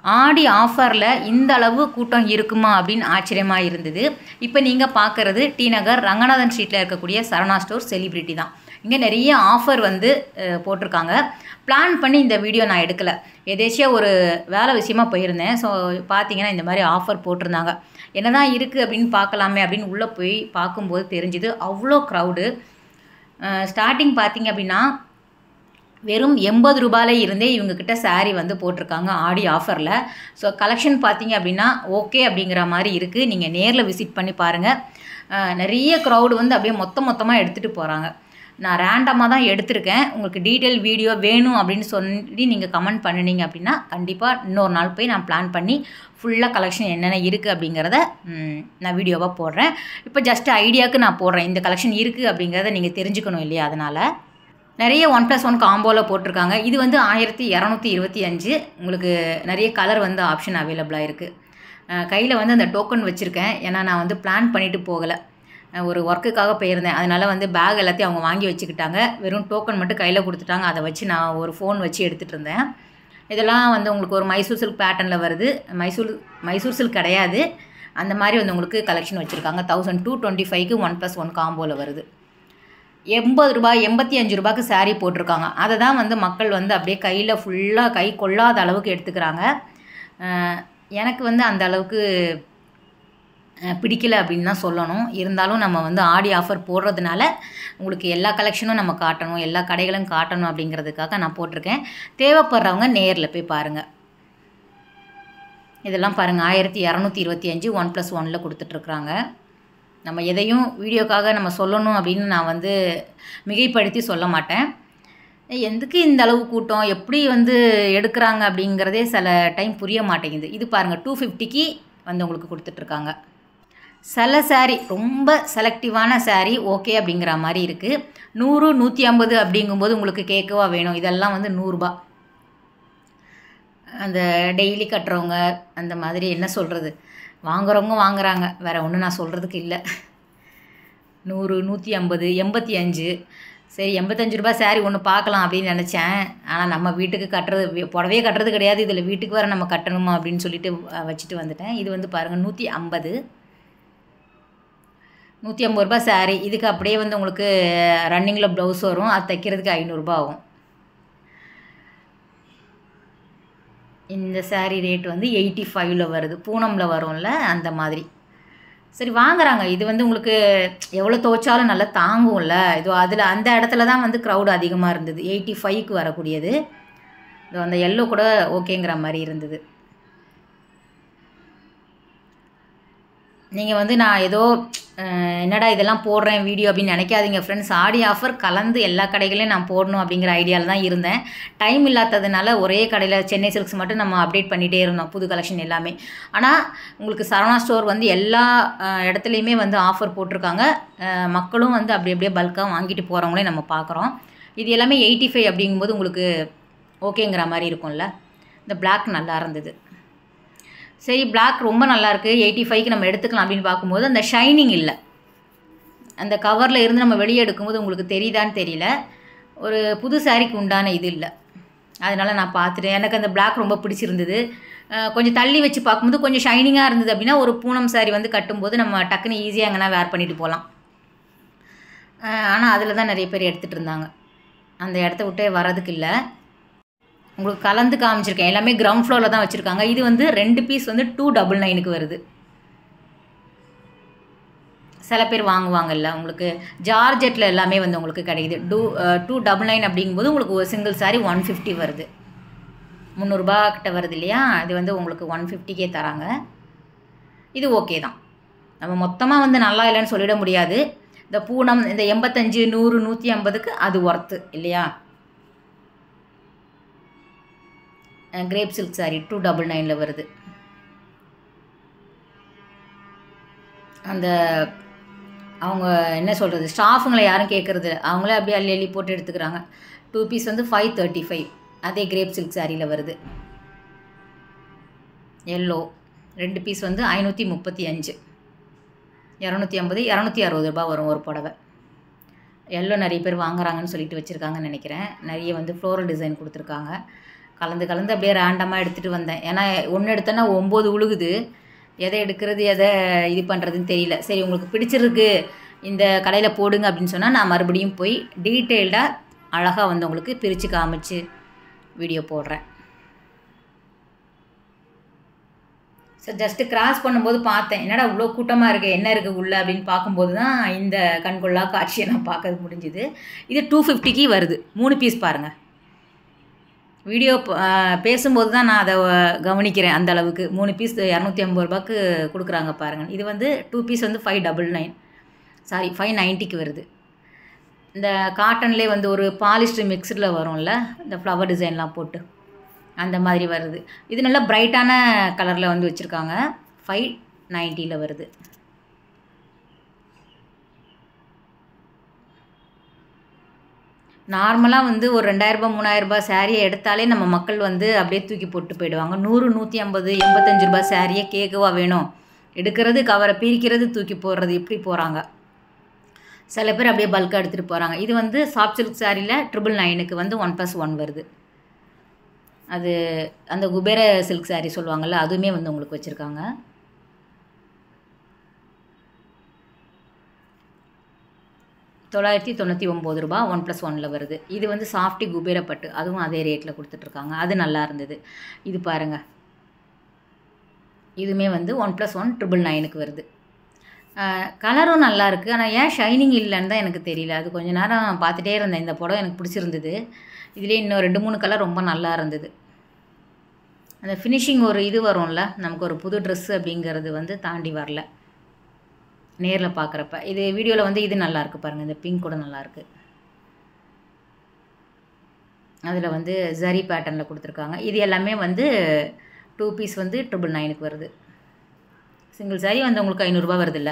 ஆடி ஆஃபரில் இந்த அளவு கூட்டம் இருக்குமா அப்படின்னு ஆச்சரியமாக இருந்தது. இப்போ நீங்கள் பார்க்குறது டி நகர் ரங்கநாதன் ஸ்ட்ரீட்டில் இருக்கக்கூடிய சரவணா ஸ்டோர் செலிப்ரிட்டி தான். இங்கே நிறைய ஆஃபர் வந்து போட்டிருக்காங்க. பிளான் பண்ணி இந்த வீடியோ நான் எடுக்கலை, எதேச்சியாக ஒரு வேலை விஷயமா போயிருந்தேன். ஸோ பார்த்தீங்கன்னா இந்த மாதிரி ஆஃபர் போட்டிருந்தாங்க. என்ன தான் இருக்குது அப்படின்னு பார்க்கலாமே அப்படின்னு உள்ளே போய் பார்க்கும்போது தெரிஞ்சுது அவ்வளோ க்ரௌடு. ஸ்டார்டிங் பார்த்திங்க அப்படின்னா வெறும் 80 ரூபாயில இருந்தே இவங்கக்கிட்ட சாரீ வந்து போட்டிருக்காங்க ஆடி ஆஃபரில். ஸோ கலெக்ஷன் பார்த்தீங்க அப்படின்னா ஓகே அப்படிங்கிற மாதிரி இருக்குது. நீங்கள் நேரில் விசிட் பண்ணி பாருங்கள். நிறைய க்ரௌடு வந்து அப்படியே மொத்தமாக எடுத்துகிட்டு போகிறாங்க. நான் ரேண்டமாக தான் எடுத்திருக்கேன். உங்களுக்கு டீட்டெயில் வீடியோ வேணும் அப்படின்னு சொல்லி நீங்கள் கமெண்ட் பண்ணினீங்க அப்படின்னா கண்டிப்பாக இன்னொரு நாள் போய் நான் பிளான் பண்ணி ஃபுல்லாக கலெக்ஷன் என்னென்ன இருக்குது அப்படிங்கிறத நான் வீடியோவாக போடுறேன். இப்போ ஜஸ்ட் ஐடியாவுக்கு நான் போடுறேன். இந்த கலெக்ஷன் இருக்குது அப்படிங்கிறத நீங்கள் தெரிஞ்சுக்கணும் இல்லையா, அதனால் நிறைய 1+1 காம்போவில் போட்டிருக்காங்க. இது வந்து 1225. உங்களுக்கு நிறைய கலர் வந்து ஆப்ஷன் அவைலபிளாக இருக்குது. கையில் வந்து அந்த டோக்கன் வச்சுருக்கேன். ஏன்னா நான் வந்து பிளான் பண்ணிவிட்டு போகலை, ஒரு ஒர்க்குக்காக போயிருந்தேன். அதனால் வந்து பேக் எல்லாத்தையும் அவங்க வாங்கி வச்சுக்கிட்டாங்க. வெறும் டோக்கன் மட்டும் கையில் கொடுத்துட்டாங்க. அதை வச்சு நான் ஒரு ஃபோன் வச்சு எடுத்துகிட்டு இருந்தேன். இதெல்லாம் வந்து உங்களுக்கு ஒரு மைசூர் சில்க் பேட்டர்னில் வருது. மைசூர் சில்க் கிடையாது, அந்த மாதிரி வந்து உங்களுக்கு கலெக்ஷன் வச்சுருக்காங்க. 1225க்கு 1+1 காம்போவில் வருது. 80 ரூபாய் 85 ரூபாய்க்கு சாரீ போட்டிருக்காங்க. அதை தான் வந்து மக்கள் வந்து அப்படியே கையில் ஃபுல்லாக கை கொள்ளாத அளவுக்கு எடுத்துக்கிறாங்க. எனக்கு வந்து அந்த அளவுக்கு பிடிக்கலை அப்படின்னு தான் சொல்லணும். இருந்தாலும் நம்ம வந்து ஆடி ஆஃபர் போடுறதுனால உங்களுக்கு எல்லா கலெக்ஷனும் நம்ம காட்டணும், எல்லா கடைகளும் காட்டணும் அப்படிங்கிறதுக்காக நான் போட்டிருக்கேன். தேவைப்படுறவங்க நேரில் போய் பாருங்கள். இதெல்லாம் பாருங்கள், 1225 1+1 கொடுத்துட்ருக்குறாங்க. நம்ம எதையும் வீடியோக்காக நம்ம சொல்லணும் அப்படின்னு நான் வந்து மிகைப்படுத்தி சொல்ல மாட்டேன். எதுக்கு இந்த அளவு கூட்டம், எப்படி வந்து எடுக்கிறாங்க அப்படிங்கிறதே சில டைம் புரிய மாட்டேங்குது. இது பாருங்கள், 250க்கு வந்து உங்களுக்கு கொடுத்துட்ருக்காங்க. சில சாரீ ரொம்ப செலக்டிவான சாரீ ஓகே அப்படிங்கிற மாதிரி இருக்குது. 100 150 அப்படிங்கும்போது உங்களுக்கு கேட்கவா வேணும். இதெல்லாம் வந்து 100 ரூபா. அந்த டெய்லி கட்டுறவங்க அந்த மாதிரி என்ன சொல்கிறது, வாங்குறவங்க வாங்குறாங்க, வேறு ஒன்றும் நான் சொல்கிறதுக்கு இல்லை. 100 150 85. சரி 85 ரூபா சாரீ ஒன்று பார்க்கலாம் அப்படின்னு நினச்சேன். ஆனால் நம்ம வீட்டுக்கு கட்டுறது, புடவையே கட்டுறது கிடையாது, இதில் வீட்டுக்கு வேறு நம்ம கட்டணுமா அப்படின்னு சொல்லிட்டு வச்சுட்டு வந்துட்டேன். இது வந்து பாருங்கள் 150 ரூபா சாரீ. இதுக்கு அப்படியே வந்து உங்களுக்கு ரன்னிங்கில் ப்ளவுஸ் வரும், அது தைக்கிறதுக்கு 500 ரூபா ஆகும். இந்த சாரீ ரேட் வந்து 85ல் வருது, பூனமில் வரும்ல அந்த மாதிரி. சரி வாங்குறாங்க. இது வந்து உங்களுக்கு எவ்வளோ துவைச்சாலும் நல்லா தாங்கும்ல. இது அதில் அந்த இடத்துல தான் வந்து க்ரௌடு அதிகமாக இருந்தது. 85க்கு வரக்கூடியது. இது அந்த எல்லோ கூட ஓகேங்கிற மாதிரி இருந்தது. நீங்கள் வந்து நான் ஏதோ என்னடா இதெல்லாம் போடுறேன் வீடியோ அப்படின்னு நினைக்காதீங்க ஃப்ரெண்ட்ஸ். ஆடி ஆஃபர் கலந்து எல்லா கடைகளையும் நான் போடணும் அப்படிங்கிற ஐடியாவில் தான் இருந்தேன். டைம் இல்லாததுனால ஒரே கடையில் சென்னை சில்க்ஸ் மட்டும் நம்ம அப்டேட் பண்ணிகிட்டே இருந்தோம், புது கலெக்ஷன் எல்லாமே. ஆனால் உங்களுக்கு சரவணா ஸ்டோர் வந்து எல்லா இடத்துலையுமே வந்து ஆஃபர் போட்டிருக்காங்க. மக்களும் வந்து அப்படியே பல்காக வாங்கிட்டு போகிறவங்களே நம்ம பார்க்குறோம். இது எல்லாமே 85 அப்படிங்கும்போது உங்களுக்கு ஓகேங்கிற மாதிரி இருக்கும்ல. இந்த பிளாக் நல்லா இருந்தது. சரி பிளாக் ரொம்ப நல்லாயிருக்கு, 85க்கு நம்ம எடுத்துக்கலாம் அப்படின்னு பார்க்கும்போது அந்த ஷைனிங் இல்லை. அந்த கவரில் இருந்து நம்ம வெளியே எடுக்கும்போது உங்களுக்கு தெரியுதான்னு தெரியல, ஒரு புது சாரீக்கு உண்டான இது இல்லை. அதனால் நான் பார்த்துட்டேன். எனக்கு அந்த பிளாக் ரொம்ப பிடிச்சிருந்தது. கொஞ்சம் தள்ளி வச்சு பார்க்கும்போது கொஞ்சம் ஷைனிங்காக இருந்தது அப்படின்னா ஒரு பூனம் சாரீ வந்து கட்டும்போது நம்ம டக்குன்னு ஈஸியாக எங்கன்னா வேர் பண்ணிட்டு போகலாம். ஆனால் அதில் தான் நிறைய பேர் எடுத்துகிட்டு இருந்தாங்க. அந்த இடத்த விட்டே வர்றதுக்கு இல்லை. உங்களுக்கு கலந்து காமிச்சிருக்கேன், எல்லாமே கிரவுண்ட் ஃப்ளோரில் தான் வச்சுருக்காங்க. இது வந்து 2 பீஸ் வந்து 299க்கு வருது. சில பேர் வாங்குவாங்கல்ல, உங்களுக்கு ஜார்ஜெட்டில் எல்லாமே வந்து உங்களுக்கு கிடைக்குது. 299 அப்படிங்கும்போது உங்களுக்கு ஒரு சிங்கிள் சாரீ 150 வருது. 300 ரூபா கிட்ட வருது இல்லையா. இது வந்து உங்களுக்கு 150க்கே தராங்க. இது ஓகே தான். நம்ம மொத்தமாக வந்து நல்லா இல்லைன்னு சொல்லிட முடியாது. இந்த பூனம் இந்த 85 100 150க்கு அது ஒர்த்து இல்லையா. கிரேப் சில்க் சாரீ 299ல் வருது. அந்த அவங்க என்ன சொல்கிறது, ஸ்டாஃபுங்களை யாரும் கேட்குறது, அவங்களே அப்படியே அள்ளி போட்டு எடுத்துக்கிறாங்க. 2 பீஸ் வந்து 535. அதே கிரேப் சில்க் சாரியில் வருது. எல்லோ 2 பீஸ் வந்து 535. 250 260 ரூபா வரும் ஒரு புடவை. எல்லோ நிறைய பேர் வாங்குறாங்கன்னு சொல்லிட்டு வச்சுருக்காங்கன்னு நினைக்கிறேன். நிறைய வந்து ஃப்ளோரல் டிசைன் கொடுத்துருக்காங்க. கலந்து கலந்து அப்படியே ரேண்டமாக எடுத்துகிட்டு வந்தேன். ஏன்னா ஒன்று எடுத்தேன்னா 9 உழுகுது. எதை எடுக்கிறது எதை இது பண்ணுறதுன்னு தெரியல. சரி உங்களுக்கு பிடிச்சிருக்கு இந்த கடையில் போடுங்க அப்படின்னு சொன்னால் நான் மறுபடியும் போய் டீட்டெயில்டாக அழகாக வந்து உங்களுக்கு பிரித்து காமிச்சு வீடியோ போடுறேன். ஸோ ஜஸ்ட்டு கிராஸ் பண்ணும்போது பார்த்தேன், என்னடா இவ்வளோ கூட்டமாக இருக்குது, என்ன இருக்குது உள்ளே அப்படின்னு பார்க்கும்போது தான் இந்த கண்கொள்ளா காட்சியை நான் பார்க்க முடிஞ்சுது. இது 250க்கு வருது. 3 பீஸ் பாருங்கள். வீடியோ பேசும்போது தான் நான் அதை கவனிக்கிறேன். அந்த அளவுக்கு 3 பீஸ் 250 ரூபாய்க்கு கொடுக்குறாங்க பாருங்கள். இது வந்து 2 பீஸ் வந்து 590க்கு வருது. இந்த காட்டன்லேயே வந்து ஒரு பாலிஸ்டர் மிக்சரில் வரும்ல, இந்த ஃப்ளவர் டிசைன்லாம் போட்டு அந்த மாதிரி வருது. இது நல்லா பிரைட்டான கலரில் வந்து வச்சுருக்காங்க. 590ல் வருது. நார்மலாக வந்து ஒரு 2000 ரூபாய் 3000 ரூபாய் சாரியை எடுத்தாலே நம்ம மக்கள் வந்து அப்படியே தூக்கி போட்டு போயிடுவாங்க. 100 150 85 ரூபாய் சாரியை கேட்கவா வேணும், எடுக்கிறது கவரை பிரிக்கிறது தூக்கி போடுறது இப்படி போகிறாங்க. சில பேர் அப்படியே பல்காக எடுத்துகிட்டு போகிறாங்க. இது வந்து சாஃப்ட் சில்க் சாரியில் 999க்கு வந்து 1+1 வருது. அது அந்த குபேர சில்க் சாரி சொல்லுவாங்கள்ல, அதுவுமே வந்து உங்களுக்கு வச்சுருக்காங்க. ₹999 1+1ல் வருது. இது வந்து சாஃப்டி குபேர பட்டு, அதுவும் அதே ரேட்டில் கொடுத்துட்ருக்காங்க. அது நல்லா இருந்தது. இது பாருங்கள், இதுவுமே வந்து 1+1 999க்கு வருது. கலரும் நல்லா இருக்குது. ஆனால் ஏன் ஷைனிங் இல்லைன்னு தான் எனக்கு தெரியல. அது கொஞ்சம் நேரம் பார்த்துட்டே இருந்தேன். இந்த புடவை எனக்கு பிடிச்சிருந்தது. இதுலேயே இன்னும் 2 3 கலர் ரொம்ப நல்லா இருந்தது. அந்த ஃபினிஷிங் ஒரு இது வரும்ல, நமக்கு ஒரு புது ட்ரெஸ்ஸு அப்படிங்கிறது வந்து தாண்டி வரல நேரில் பார்க்குறப்ப. இது வீடியோவில் வந்து இது நல்லாயிருக்கு பாருங்கள். இந்த பிங்க் கூட நல்லாயிருக்கு. அதில் வந்து ஜரி பேட்டர்னில் கொடுத்துருக்காங்க. இது எல்லாமே வந்து 2 பீஸ் வந்து 999க்கு வருது. சிங்கிள் சாரி வந்து உங்களுக்கு 500 ரூபாய் வருதுல்ல.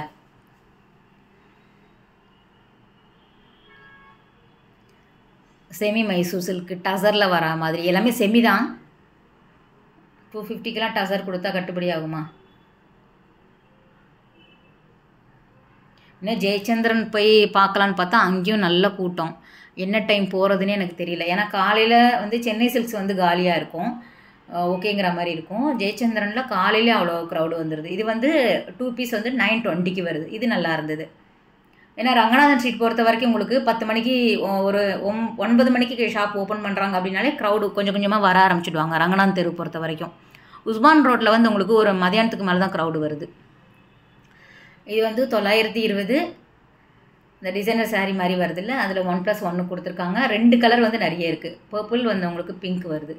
செமி மைசூர் சில்க்கு டசரில் வரா மாதிரி எல்லாமே செமி தான். 250க்கெலாம் டசர் கொடுத்தா கட்டுப்படி ஆகுமா? இன்னும் ஜெயச்சந்திரன் போய் பார்க்கலான்னு பார்த்தா அங்கேயும் நல்ல கூட்டம். என்ன டைம் போகிறதுனே எனக்கு தெரியல. ஏன்னா காலையில் வந்து சென்னை சில்க்ஸ் வந்து காலியாக இருக்கும், ஓகேங்கிற மாதிரி இருக்கும். ஜெயச்சந்திரனில் காலையிலே அவ்வளோ க்ரௌடு வந்துடுது. இது வந்து 2 பீஸ் வந்து 920க்கு வருது. இது நல்லா இருந்தது. ஏன்னா ரங்கநாதன் ஸ்ட்ரீட் பொறுத்த வரைக்கும் உங்களுக்கு 10 மணிக்கு ஒரு 9 மணிக்கு ஷாப் ஓப்பன் பண்ணுறாங்க அப்படின்னாலே க்ரௌடு கொஞ்சம் கொஞ்சமாக வர ஆரம்பிச்சிடுவாங்க. ரங்கநாதன் தெரு பொறுத்த வரைக்கும். உஸ்மான் ரோட்டில் வந்து உங்களுக்கு ஒரு மதியானத்துக்கு மேலே தான் க்ரௌடு வருது. இது வந்து 920. இந்த டிசைனர் சாரீ மாதிரி வருது இல்லை, அதில் 1+1 கொடுத்துருக்காங்க. 2 கலர் வந்து நிறைய இருக்குது. பர்பிள் வந்து உங்களுக்கு பிங்க் வருது.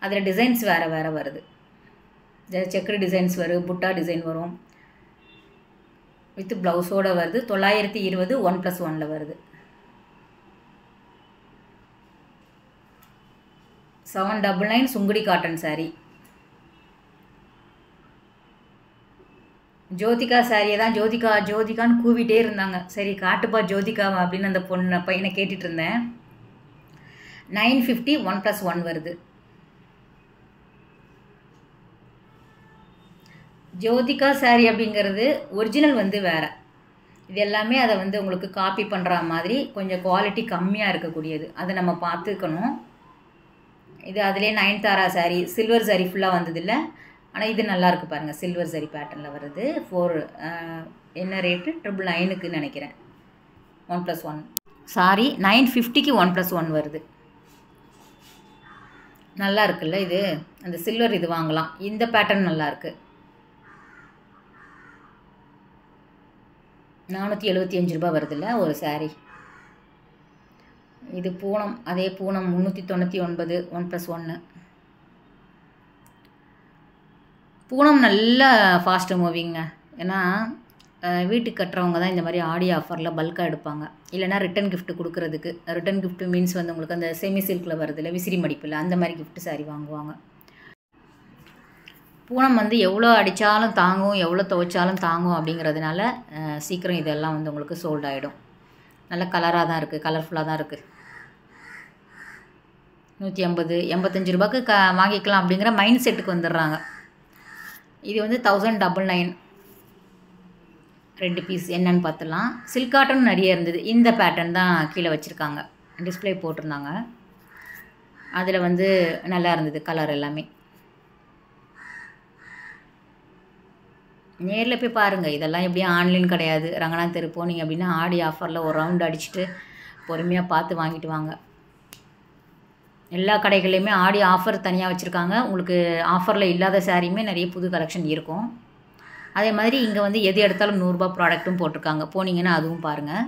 அதில் டிசைன்ஸ் வேறு வேறு வருது. செக்குடு டிசைன்ஸ் வரும், புட்டா டிசைன் வரும், வித் ப்ளவுஸோடு வருது. 920 1+1ல் வருது. 799 சுங்குடி காட்டன் சாரீ. ஜோதிகா சாரியை தான் ஜோதிகான்னு கூவிட்டே இருந்தாங்க. சரி காட்டுப்பா ஜோதிகாவா அப்படின்னு அந்த பையனை கேட்டுட்டு இருந்தேன். 950 1+1 வருது. ஜோதிகா சாரி அப்படிங்கிறது ஒரிஜினல் வந்து வேறு. இது எல்லாமே அதை வந்து உங்களுக்கு காப்பி பண்ணுற மாதிரி கொஞ்சம் குவாலிட்டி கம்மியாக இருக்கக்கூடியது. அதை நம்ம பார்த்துக்கணும். இது அதிலே நயன்தாரா சாரி சில்வர் சாரி ஃபுல்லாக வந்ததில்லை. ஆனால் இது நல்லாயிருக்கு பாருங்கள். சில்வர் சரி பேட்டர்னில் வருது. என்ன ரேட்டு 999க்கு நினைக்கிறேன். 1+1 சாரி 950க்கு 1+1 வருது. நல்லா இருக்குல்ல இது. அந்த சில்வர் இது வாங்கலாம். இந்த பேட்டர்ன் நல்லாயிருக்கு. 475 ரூபாய் வருதுல்ல ஒரு சாரீ. இது பூனம், அதே பூனம் 399 1+1. பூனம் நல்லா ஃபாஸ்ட்டு மூவிங்க. ஏன்னா வீட்டுக்கு கட்டுறவங்க தான் இந்த மாதிரி ஆடி ஆஃபரில் பல்காக எடுப்பாங்க. இல்லைனா ரிட்டன் கிஃப்ட் கொடுக்குறதுக்கு. ரிட்டன் கிஃப்ட் மீன்ஸ் வந்து உங்களுக்கு அந்த செமி சில்கில் வருதில்ல, விசிறி மடிப்பில், அந்த மாதிரி கிஃப்ட் சாரி வாங்குவாங்க. பூனம் வந்து எவ்வளோ அடித்தாலும் தாங்கும், எவ்வளோ துவைச்சாலும் தாங்கும். அப்படிங்கிறதுனால சீக்கிரம் இதெல்லாம் வந்து உங்களுக்கு சோல்ட் ஆகிடும். நல்ல கலராக தான் இருக்குது, கலர்ஃபுல்லாக தான் இருக்குது. 150 85 ரூபாய்க்கு வாங்கிக்கலாம் அப்படிங்கிற மைண்ட் செட்டுக்கு வந்துடுறாங்க. இது வந்து 1099 2 பீஸ். என்னன்னு பார்த்துலாம். சில்க் காட்டன் நிறைய இருந்தது. இந்த பேட்டர்ன் தான் கீழே வச்சுருக்காங்க, டிஸ்பிளே போட்டிருந்தாங்க. அதில் வந்து நல்லா இருந்தது கலர் எல்லாமே. நேரில் போய் பாருங்கள். இதெல்லாம் எப்படியும் ஆன்லைன் கிடையாது. ரங்கநாத் தெரு போனீங்க அப்படின்னா ஆடி ஆஃபரில் ஒரு ரவுண்டு அடிச்சுட்டு பொறுமையாக பார்த்து வாங்கிட்டு வாங்க. எல்லா கடைகள்லையுமே ஆடி ஆஃபர் தனியாக வச்சுருக்காங்க. உங்களுக்கு ஆஃபரில் இல்லாத சாரியுமே நிறைய புது கலெக்ஷன் இருக்கும். அதே மாதிரி இங்கே வந்து எது எடுத்தாலும் 100 ரூபா ப்ராடக்ட்டும் போட்டிருக்காங்க. போனீங்கன்னா அதுவும் பாருங்கள்.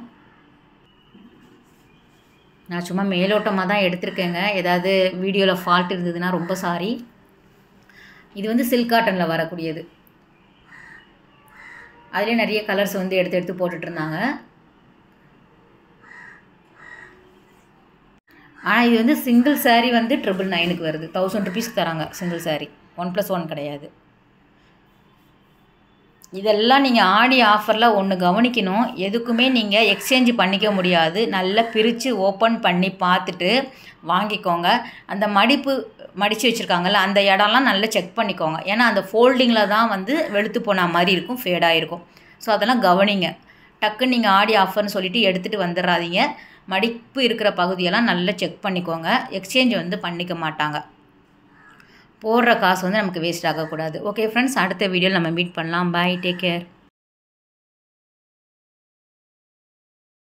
நான் சும்மா மேலோட்டமாக தான் எடுத்திருக்கேங்க. ஏதாவது வீடியோவில் ஃபால்ட் இருந்ததுன்னா ரொம்ப சாரி. இது வந்து சில்க் காட்டனில் வரக்கூடியது. அதிலே நிறைய கலர்ஸ் வந்து எடுத்து போட்டுட்ருந்தாங்க. ஆனால் இது வந்து சிங்கிள் சாரீ வந்து 999க்கு வருது. 1000 ருபீஸ்க்கு தராங்க சிங்கிள் சாரீ. 1+1 கிடையாது. இதெல்லாம் நீங்கள் ஆடி ஆஃபரில் ஒன்று கவனிக்கணும். எதுக்குமே நீங்கள் எக்ஸ்சேஞ்ச் பண்ணிக்க முடியாது. நல்லா பிரித்து ஓப்பன் பண்ணி பார்த்துட்டு வாங்கிக்கோங்க. அந்த மடித்து வச்சுருக்காங்கல்ல அந்த இடம்லாம் நல்லா செக் பண்ணிக்கோங்க. ஏன்னா அந்த ஃபோல்டிங்கில் தான் வந்து வெளுத்து போன மாதிரி இருக்கும், ஃபேடாக இருக்கும். ஸோ அதெல்லாம் கவனிங்க. டக்குன்னு நீங்கள் ஆடி ஆஃபர்னு சொல்லிவிட்டு எடுத்துகிட்டு வந்துடாதீங்க. மடிப்பு இருக்கிற பகுதியெல்லாம் நல்லா செக் பண்ணிக்கோங்க. எக்ஸ்சேஞ்ச் வந்து பண்ணிக்க மாட்டாங்க. போடுற காசு வந்து நமக்கு வேஸ்ட் ஆகக்கூடாது. ஓகே ஃப்ரெண்ட்ஸ், அடுத்த வீடியோவில் நம்ம மீட் பண்ணலாம். பாய், டேக் கேர்.